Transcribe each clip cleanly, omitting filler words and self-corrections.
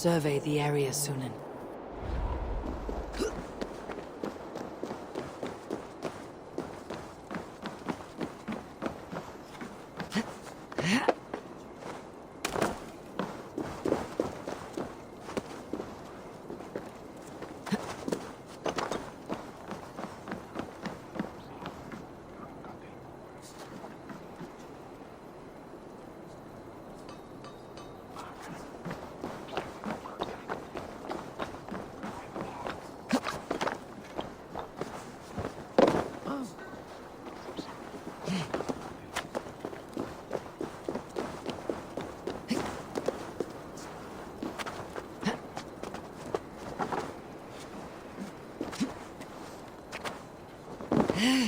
Survey the area, Sunan.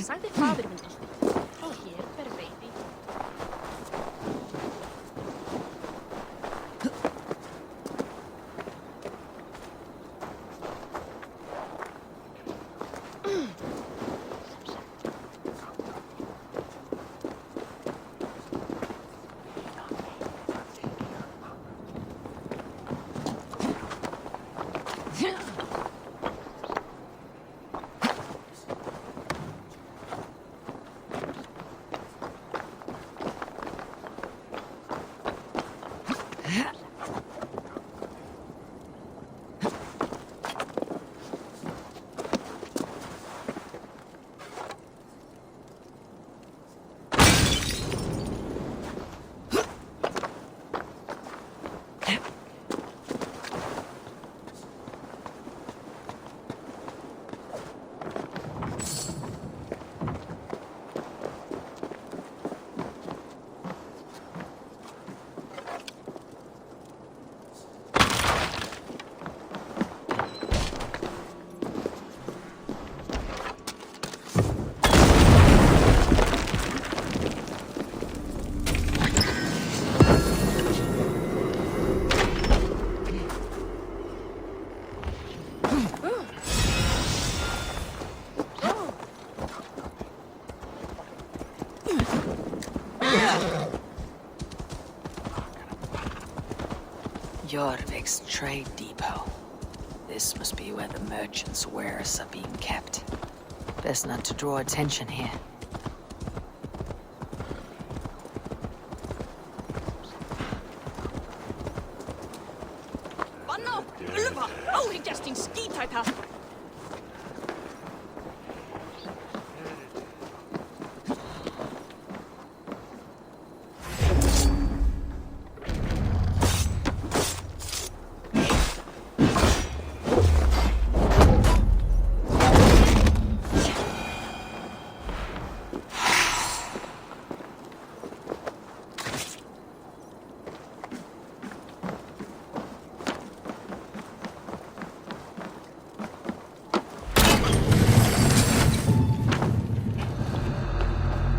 Sagði faðir minn alltaf, og hér ber veiði. Jorvik's trade depot. This must be where the merchants' wares are being kept. Best not to draw attention here. Vanna! Ylva! Áhyggjastin skítæta!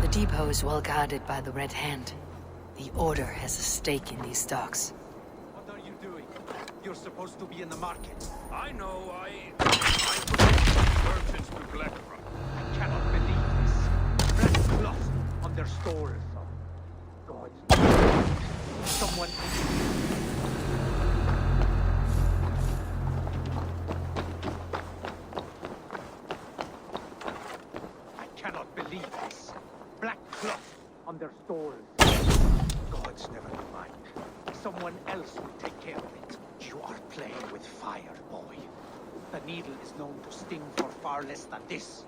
The depot is well guarded by the Red Hand. The Order has a stake in these stocks. What are you doing? You're supposed to be in the market. I know, I merchants will collect from. I cannot believe this. Red cloth on their stores. Oh, God. Someone... I cannot believe this. Black cloth on their stores. Gods, never mind. Someone else will take care of it. You are playing with fire, boy. The needle is known to sting for far less than this.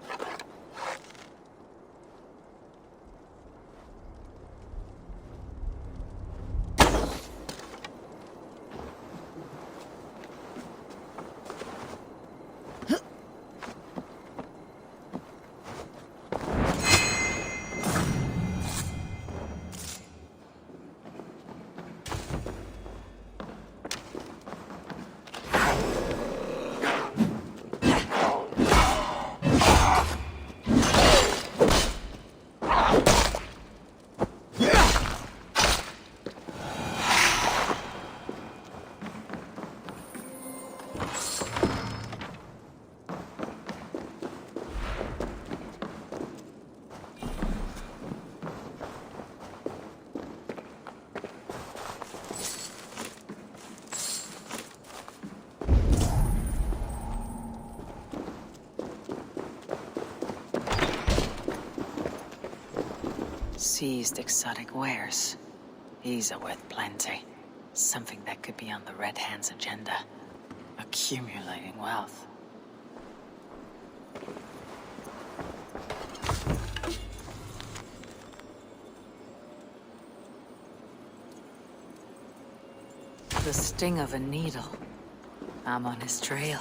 Seized exotic wares. These are worth plenty. Something that could be on the Red Hand's agenda. Accumulating wealth. The sting of a needle. I'm on his trail.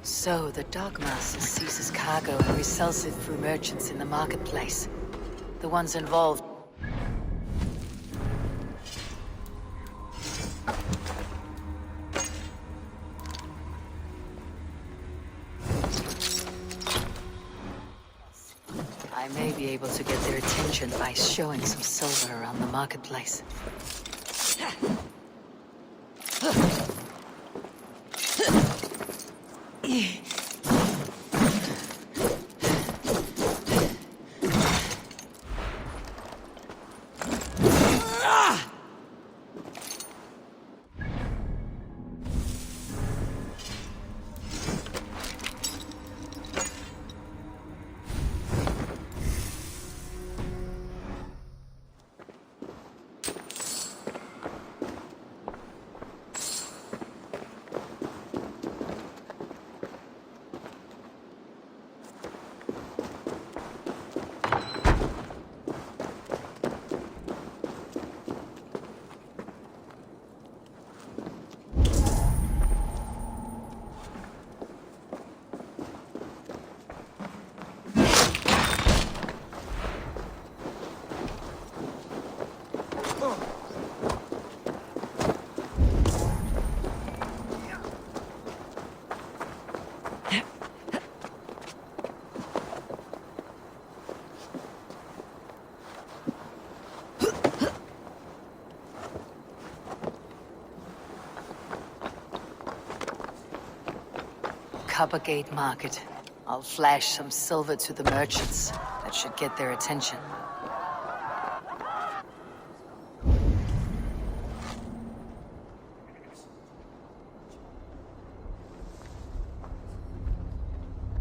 So, the Dogmaster seizes cargo and resells it through merchants in the marketplace. The ones involved. I may be able to get their attention by showing some silver around the marketplace. Coppergate Market. I'll flash some silver to the merchants. That should get their attention.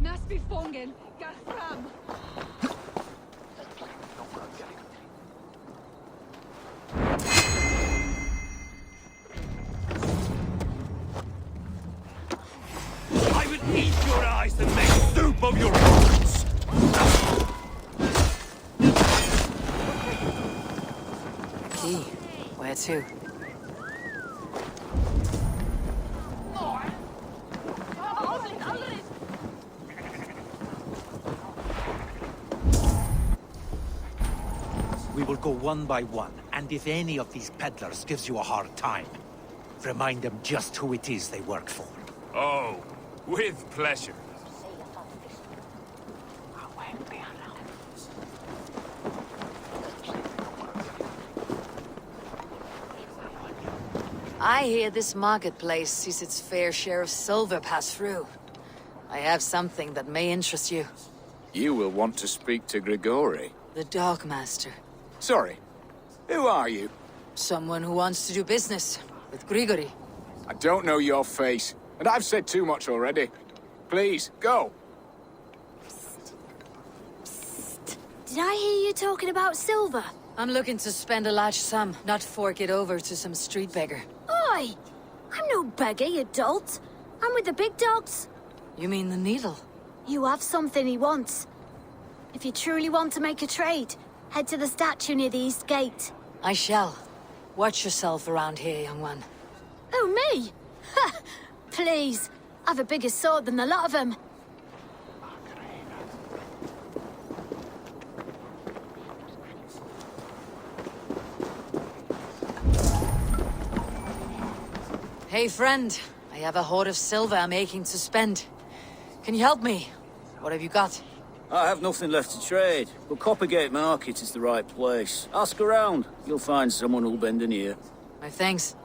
Nasbyfången, gar fram! I will eat your eyes and make soup of your bones! Key. Where to? We will go one by one, and if any of these peddlers gives you a hard time, remind them just who it is they work for. Oh, with pleasure. I hear this marketplace sees its fair share of silver pass through. I have something that may interest you. You will want to speak to Grigori. The Dogmaster. Sorry, who are you? Someone who wants to do business with Grigori. I don't know your face, and I've said too much already. Please, go. Did I hear you talking about silver? I'm looking to spend a large sum, not fork it over to some street beggar. Oi! I'm no beggar, you dolt. I'm with the big dogs. You mean the needle? You have something he wants. If you truly want to make a trade, head to the statue near the East Gate. I shall. Watch yourself around here, young one. Oh, me? Ha! Please. I've a bigger sword than the lot of them. Hey, friend. I have a hoard of silver I'm aching to spend. Can you help me? What have you got? I have nothing left to trade, but Coppergate Market is the right place. Ask around. You'll find someone who'll bend an ear. My thanks.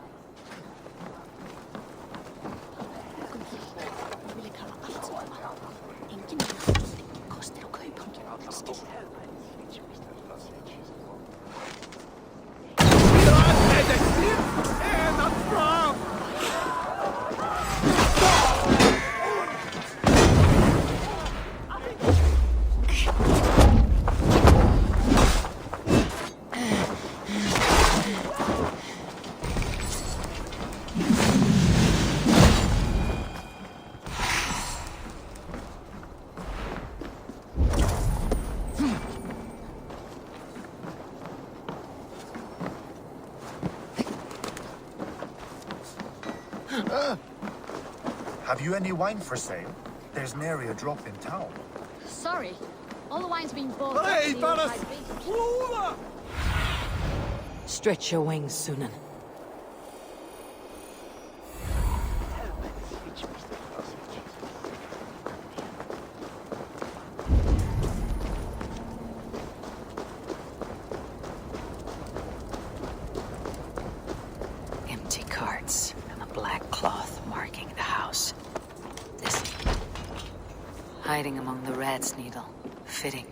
Have you any wine for sale? There's nary a drop in town. Sorry. All the wine's been bought. Hey, up Baras! at the old Stretch your wings, Sunan. Empty carts and a black cloth marking the house. This hiding among the rat's needle. Fitting.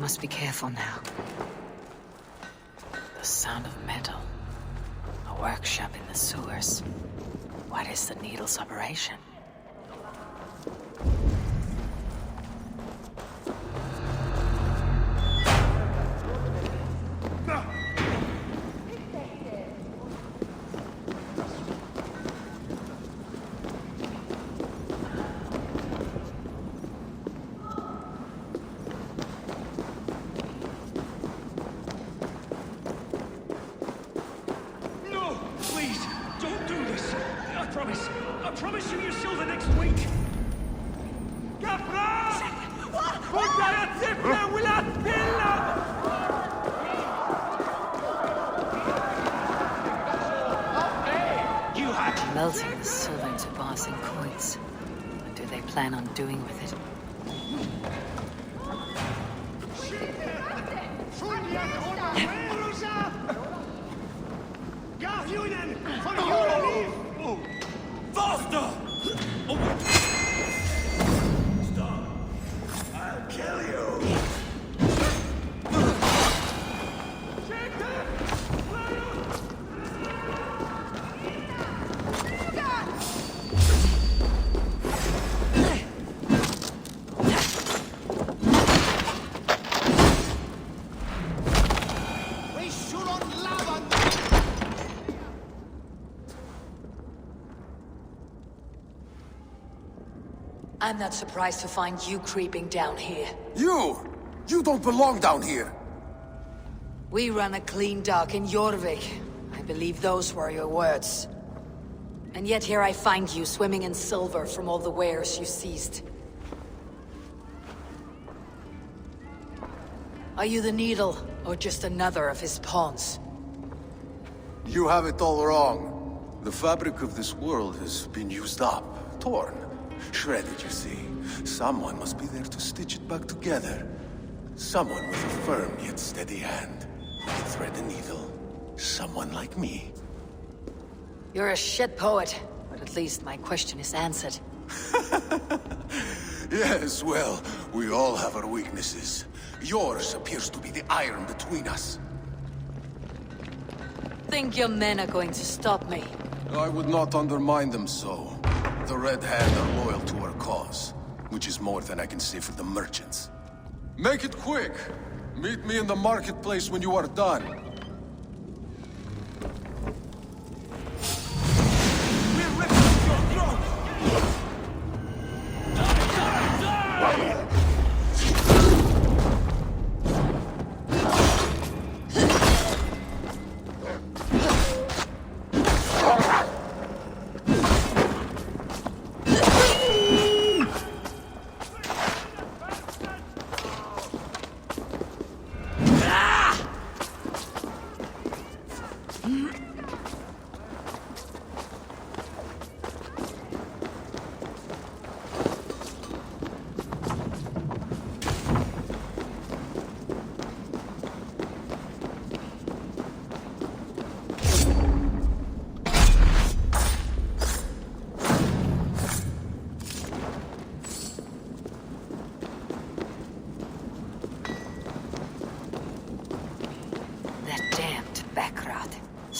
Must be careful now. The sound of metal. A workshop in the sewers. What is the needle's operation? I promise you silver next week. Melting the silver into bars and coins. What do they plan on doing with it? Faster! Stop! I'll kill you! I'm not surprised to find you creeping down here. You! You don't belong down here! We run a clean dock in Jorvik. I believe those were your words. And yet here I find you swimming in silver from all the wares you seized. Are you the Needle, or just another of his pawns? You have it all wrong. The fabric of this world has been used up, torn, shredded, you see. Someone must be there to stitch it back together. Someone with a firm yet steady hand. Thread the needle. Someone like me. You're a shit poet, but at least my question is answered. Yes, well, we all have our weaknesses. Yours appears to be the iron between us. Think your men are going to stop me? I would not undermine them so. The Red Hand are loyal to our cause, which is more than I can say for the merchants. Make it quick! Meet me in the marketplace when you are done. We're ripping your throat!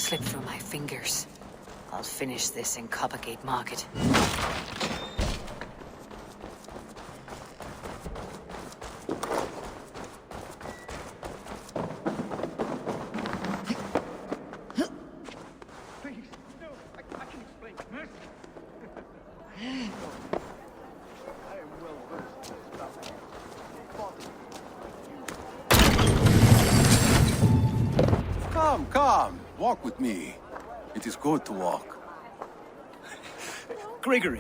slipped through my fingers. I'll finish this in Coppergate Market. Please, no, I can explain. Mercy. I am well versed in this stuff. Come, walk with me. It is good to walk. Grigory,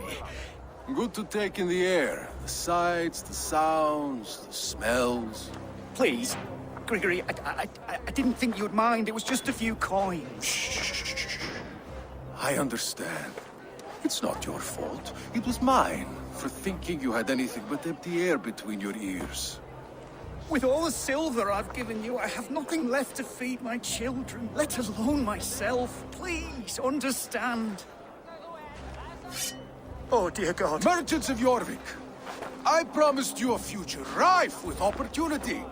Good to take in the air. The sights, the sounds, the smells. please. Grigory, I didn't think you'd mind. It was just a few coins. Shh. I understand. It's not your fault. It was mine for thinking you had anything but empty air between your ears. With all the silver I've given you, I have nothing left to feed my children, let alone myself. Please, understand. Oh, dear God. Merchants of Jorvik, I promised you a future rife with opportunity.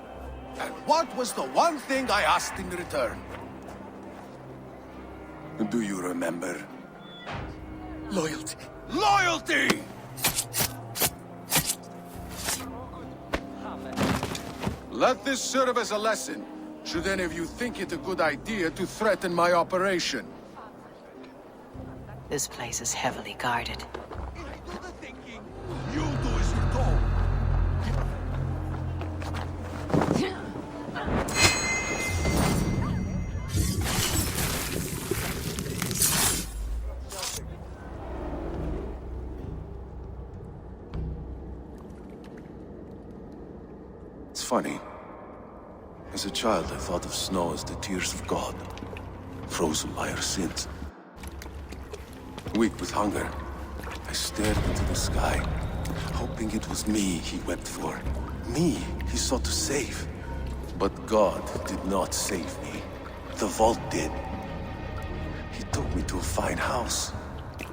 And what was the one thing I asked in return? Do you remember? Loyalty. Loyalty! Let this serve as a lesson, should any of you think it a good idea to threaten my operation. This place is heavily guarded. You do as you're told. It's funny. As a child, I thought of snow as the tears of God, frozen by our sins. Weak with hunger, I stared into the sky, hoping it was me he wept for. Me he sought to save. But God did not save me. The vault did. He took me to a fine house,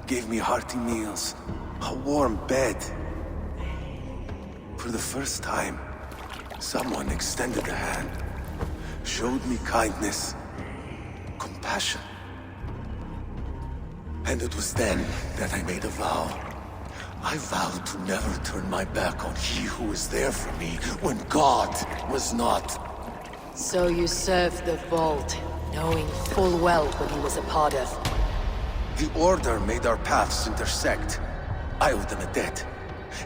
gave me hearty meals, a warm bed. For the first time, someone extended a hand, showed me kindness, compassion. And it was then that I made a vow. I vowed to never turn my back on he who was there for me when God was not. So you served the Vault, knowing full well what he was a part of. The Order made our paths intersect. I owed them a debt,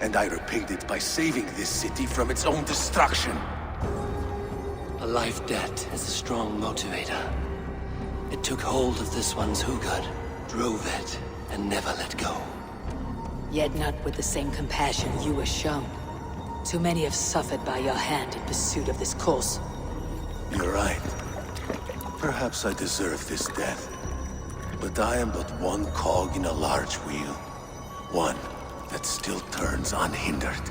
and I repaid it by saving this city from its own destruction. A life debt is a strong motivator. It took hold of this one's Hugad, drove it, and never let go. Yet not with the same compassion you were shown. Too many have suffered by your hand in pursuit of this cause. You're right. Perhaps I deserve this death. But I am but one cog in a large wheel. One that still turns unhindered.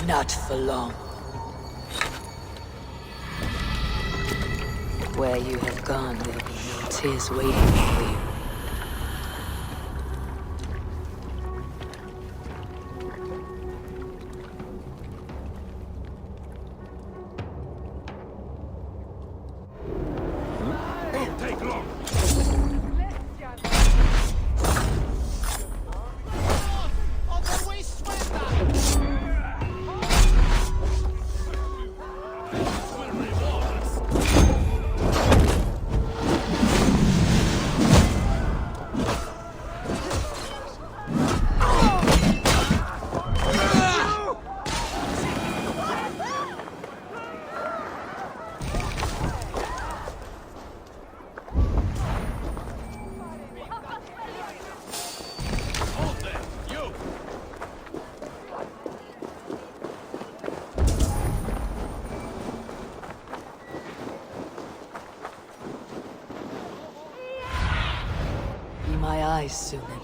Not for long. Where you have gone, there'll be no tears waiting for you. Take long. My eyes, Sunan.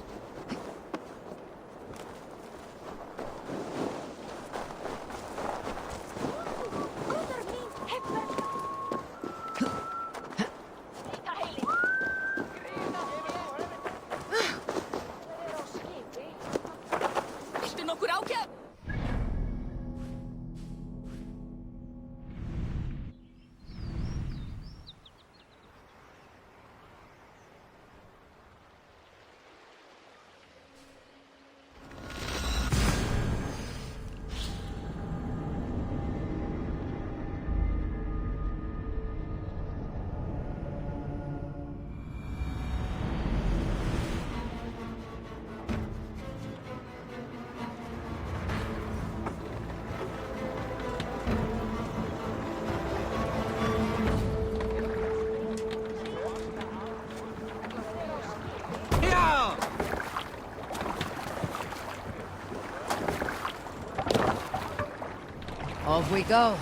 Off we go.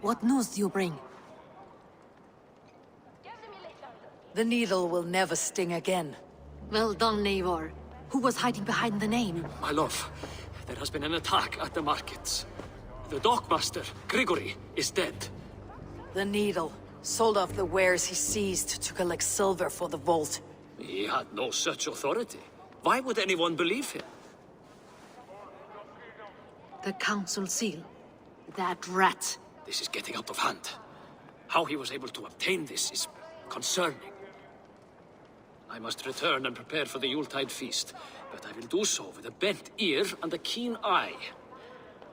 What news do you bring? The needle will never sting again. Well done, Eivor. Who was hiding behind the name? My love, there has been an attack at the markets. The dockmaster, Grigory, is dead. The needle sold off the wares he seized to collect silver for the vault. He had no such authority. Why would anyone believe him? The council seal. That rat. This is getting out of hand. How he was able to obtain this is concerning. I must return and prepare for the Yuletide feast, but I will do so with a bent ear and a keen eye.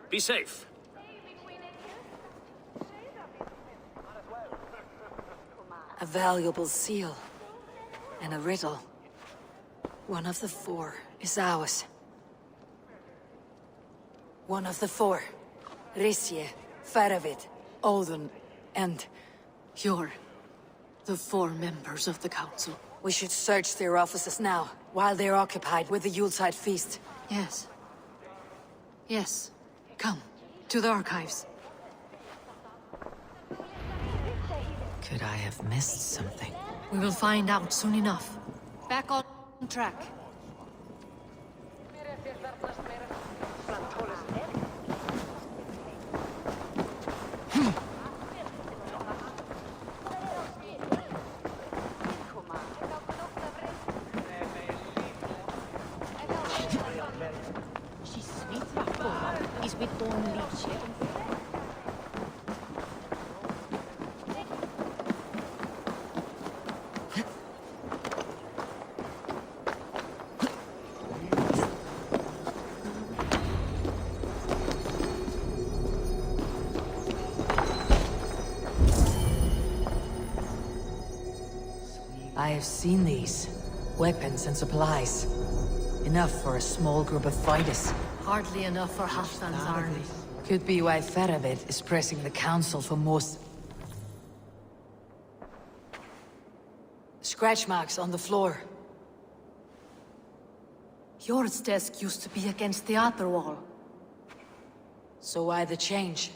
Be safe. A valuable seal. And a riddle. One of the four is ours. One of the four. Risje, Faravid, Odin, and... You're the four members of the council. We should search their offices now, while they're occupied with the Yuletide feast. Yes. Yes. Come, to the archives. Could I have missed something? We will find out soon enough. Back on track. I have seen these. Weapons and supplies. Enough for a small group of fighters. Hardly enough for Halfdan's army. Could be why Faravid is pressing the council for more... Scratch marks on the floor. Jor's desk used to be against the other wall. So why the change?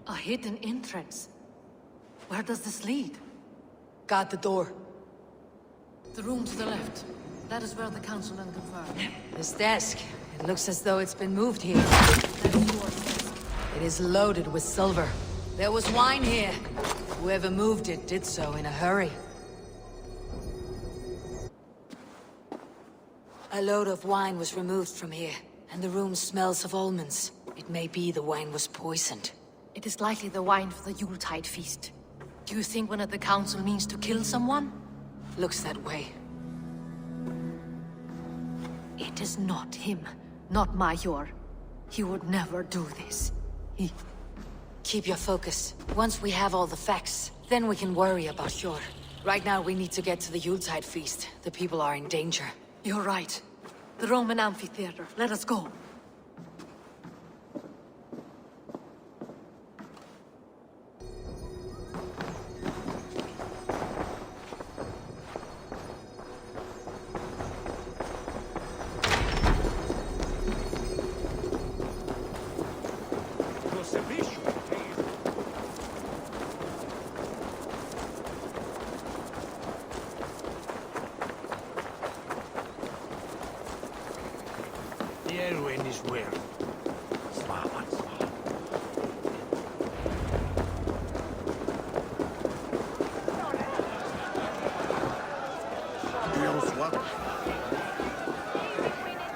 A hidden entrance. Where does this lead? Guard the door. The room to the left. That is where the councilman confer. This desk. It looks as though it's been moved here. That is your desk. It is loaded with silver. There was wine here. Whoever moved it did so in a hurry. A load of wine was removed from here, and the room smells of almonds. It may be the wine was poisoned. It is likely the wine for the Yuletide feast. Do you think one of the council means to kill someone? Looks that way. It is not him, not Major. He would never do this. Keep your focus. Once we have all the facts, then we can worry about Hjor. Right now we need to get to the Yuletide feast. The people are in danger. You're right. The Roman amphitheater. Let us go.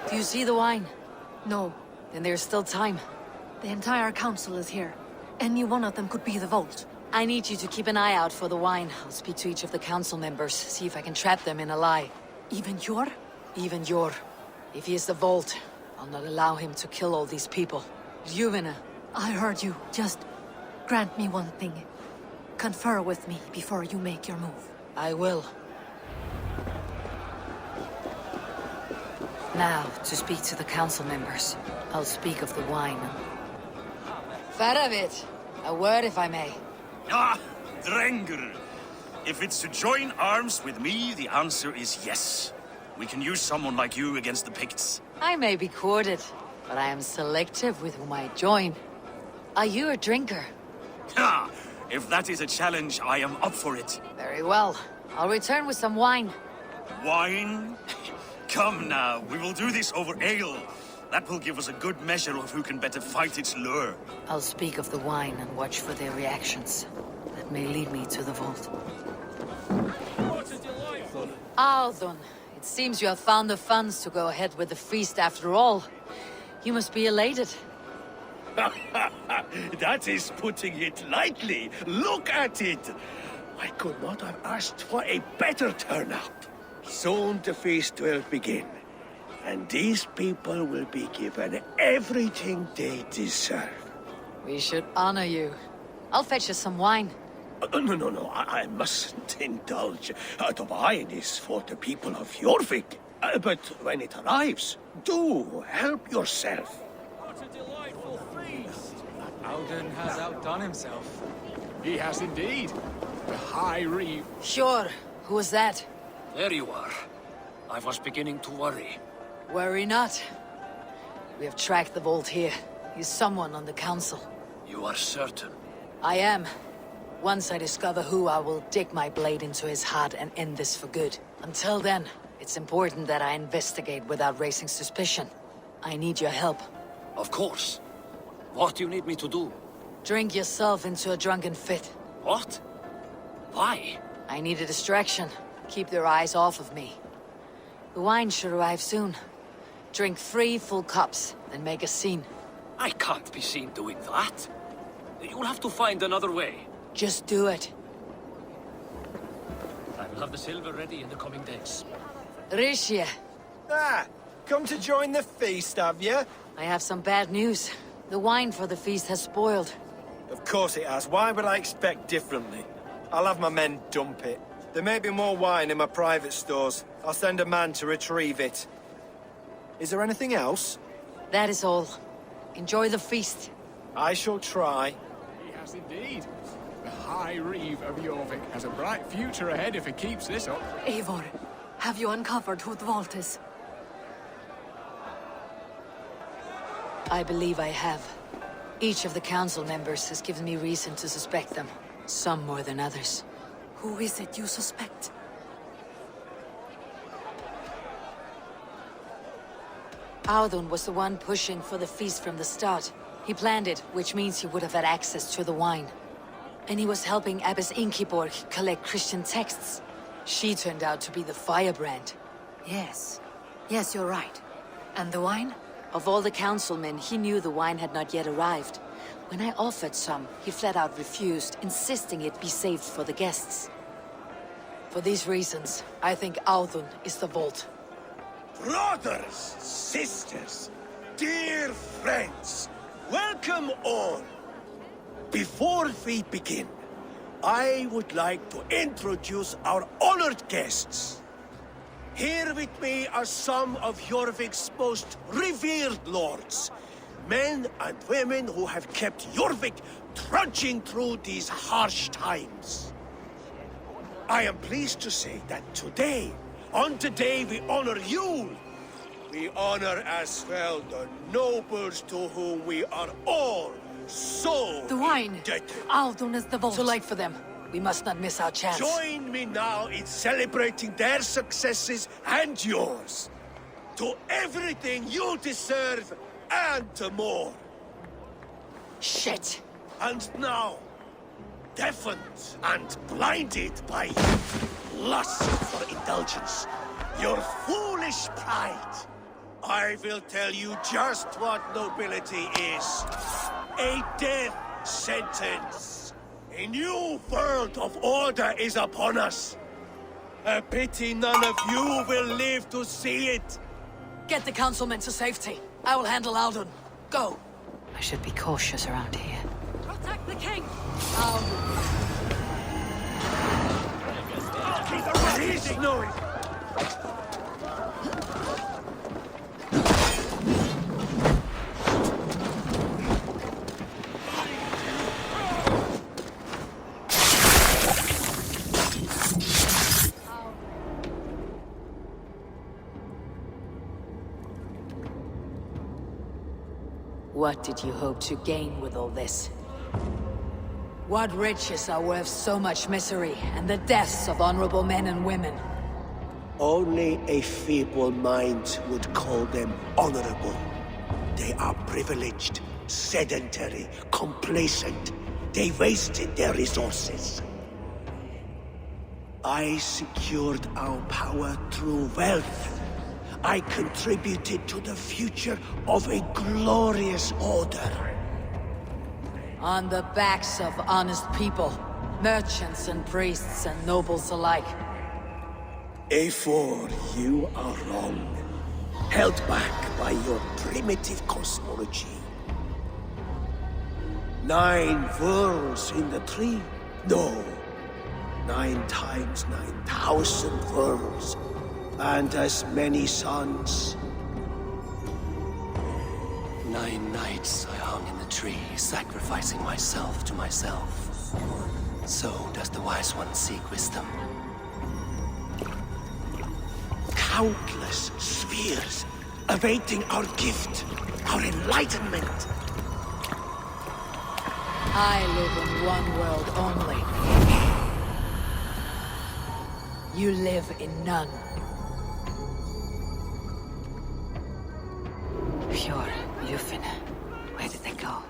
Do you see the wine? No. Then there's still time. The entire council is here. Any one of them could be the vault. I need you to keep an eye out for the wine. I'll speak to each of the council members, see if I can trap them in a lie. Even Hjor? Even Hjor. If he is the vault, I'll not allow him to kill all these people. Juvena. I heard you. Just grant me one thing. Confer with me before you make your move. I will. Now, to speak to the council members. I'll speak of the wine. Faravit, a word if I may. Ah, Drengr. If it's to join arms with me, the answer is yes. We can use someone like you against the Picts. I may be courted, but I am selective with whom I join. Are you a drinker? Ha! If that is a challenge, I am up for it. Very well. I'll return with some wine. Wine? Come now, we will do this over ale. That will give us a good measure of who can better fight its lure. I'll speak of the wine and watch for their reactions. That may lead me to the vault. Althun, it seems you have found the funds to go ahead with the feast after all. You must be elated. That is putting it lightly. Look at it. I could not have asked for a better turnout. Soon the feast will begin, and these people will be given everything they deserve. We should honor you. I'll fetch us some wine. No, I mustn't indulge. The wine is for the people of Jorvik. But when it arrives, do help yourself. What a delightful feast! Alden has outdone himself. He has indeed. The High Reeve. Sure. Who was that? There you are. I was beginning to worry. Worry not. We have tracked the vault here. He's someone on the council. You are certain? I am. Once I discover who, I will dig my blade into his heart and end this for good. Until then, it's important that I investigate without raising suspicion. I need your help. Of course. What do you need me to do? Drink yourself into a drunken fit. What? Why? I need a distraction. Keep their eyes off of me. The wine should arrive soon. Drink 3 full cups, then make a scene. I can't be seen doing that. You'll have to find another way. Just do it. I will have the silver ready in the coming days. Rishia. Ah, come to join the feast, have you? I have some bad news. The wine for the feast has spoiled. Of course it has. Why would I expect differently? I'll have my men dump it. There may be more wine in my private stores. I'll send a man to retrieve it. Is there anything else? That is all. Enjoy the feast. I shall try. He has indeed. The High Reeve of Jorvik has a bright future ahead if he keeps this up. Eivor, have you uncovered who the vault is? I believe I have. Each of the council members has given me reason to suspect them. Some more than others. Who is it you suspect? Audun was the one pushing for the feast from the start. He planned it, which means he would have had access to the wine. And he was helping Abbess Ingeborg collect Christian texts. She turned out to be the firebrand. Yes. Yes, you're right. And the wine? Of all the councilmen, he knew the wine had not yet arrived. When I offered some, he flat out refused, insisting it be saved for the guests. For these reasons, I think Audun is the vault. Brothers, sisters, dear friends, welcome all. Before we begin, I would like to introduce our honored guests. Here with me are some of Jorvik's most revered lords. Men and women who have kept Jorvik trudging through these harsh times. I am pleased to say that today, on the day we honor you, we honor as well the nobles to whom we are all so the wine! indebted. Audun is the vault. Too late for them. We must not miss our chance. Join me now in celebrating their successes and yours. To everything you deserve and more. Shit! And now, deafened and blinded by lust for indulgence, your foolish pride, I will tell you just what nobility is. A death sentence. A new world of order is upon us. A pity none of you will live to see it. Get the councilmen to safety. I will handle Audun. Go! I should be cautious around here. Protect the king! Please, no. What did you hope to gain with all this? What riches are worth so much misery and the deaths of honorable men and women? Only a feeble mind would call them honorable. They are privileged, sedentary, complacent. They wasted their resources. I secured our power through wealth. I contributed to the future of a glorious order. On the backs of honest people, merchants and priests and nobles alike. Eivor, you are wrong. Held back by your primitive cosmology. 9 worlds in the tree? No. 9 times 9,000 worlds. And as many suns. 9 nights I hung in the tree, sacrificing myself to myself. So does the Wise One seek wisdom. Countless spheres awaiting our gift, our enlightenment. I live in one world only. You live in none. Pure, Lufin. Where did they go?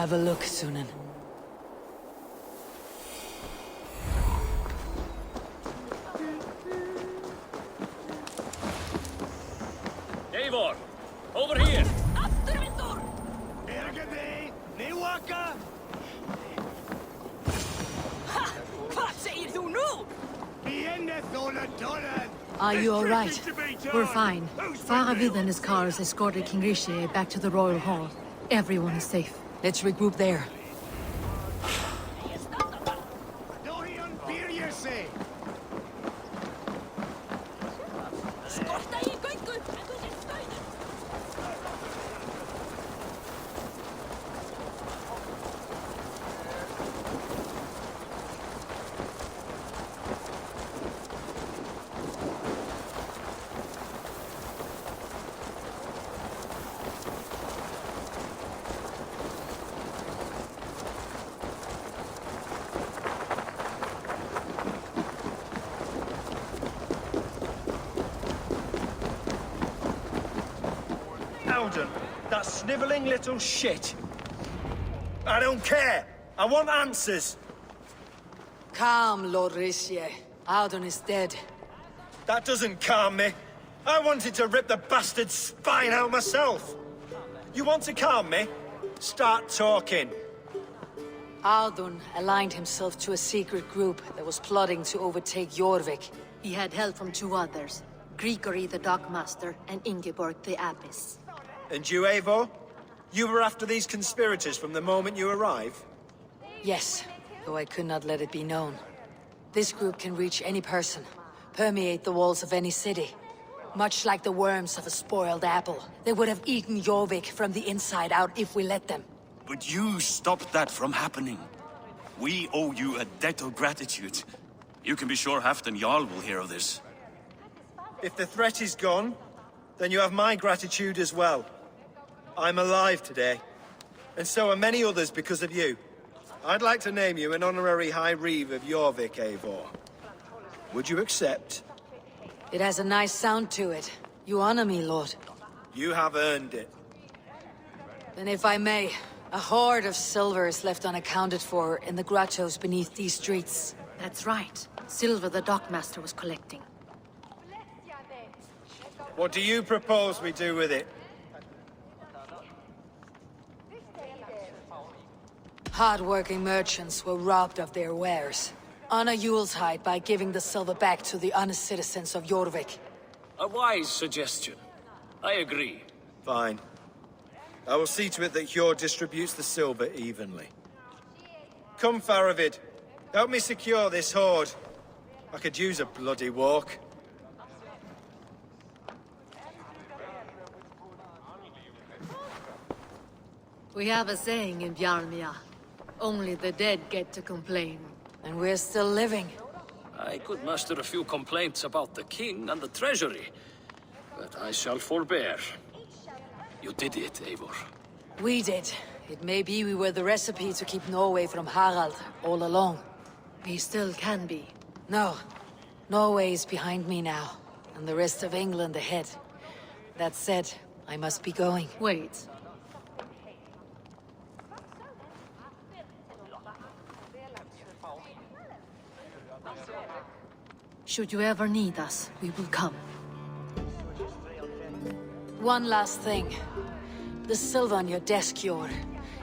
Have a look, Sunan. Eivor! Over here! Are you all right? We're fine. Faravid and his cars escorted King Rishi back to the Royal Hall. Everyone is safe. Let's regroup there. That snivelling little shit. I don't care. I want answers. Calm, Lord Rishi. Audun is dead. That doesn't calm me. I wanted to rip the bastard's spine out myself. You want to calm me? Start talking. Audun aligned himself to a secret group that was plotting to overtake Jorvik. He had help from two others. Grigory the Dockmaster and Ingeborg the Abbess. And you, Eivor? You were after these conspirators from the moment you arrived? Yes, though I could not let it be known. This group can reach any person, permeate the walls of any city. Much like the worms of a spoiled apple, they would have eaten Jorvik from the inside out if we let them. But you stopped that from happening. We owe you a debt of gratitude. You can be sure Halfdan Jarl will hear of this. If the threat is gone, then you have my gratitude as well. I'm alive today, and so are many others because of you. I'd like to name you an honorary High Reeve of Jorvik, Eivor. Would you accept? It has a nice sound to it. You honor me, Lord. You have earned it. Then if I may, a hoard of silver is left unaccounted for in the grottos beneath these streets. That's right. Silver the Dockmaster was collecting. What do you propose we do with it? Hard-working merchants were robbed of their wares. Honor Yuletide by giving the silver back to the honest citizens of Jorvik. A wise suggestion. I agree. Fine. I will see to it that Hjord distributes the silver evenly. Come, Faravid. Help me secure this hoard. I could use a bloody walk. We have a saying in Bjarmia. Only the dead get to complain. And we're still living. I could muster a few complaints about the king and the treasury, but I shall forbear. You did it, Eivor. We did. It may be we were the recipe to keep Norway from Harald all along. We still can be. No. Norway is behind me now, and the rest of England ahead. That said, I must be going. Wait. Should you ever need us, we will come. One last thing. The silver on your desk, Hjord.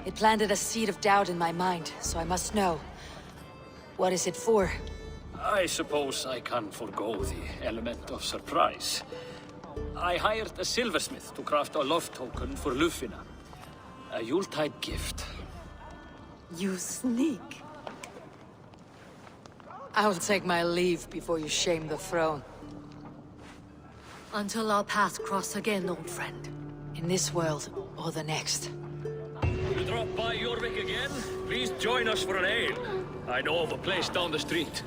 It planted a seed of doubt in my mind, so I must know. What is it for? I suppose I can forego the element of surprise. I hired a silversmith to craft a love token for Lufina. A Yuletide gift. You sneak. I'll take my leave before you shame the throne. Until our paths cross again, old friend. In this world, or the next. You drop by Jorvik again? Please join us for an ale. I know of a place down the street.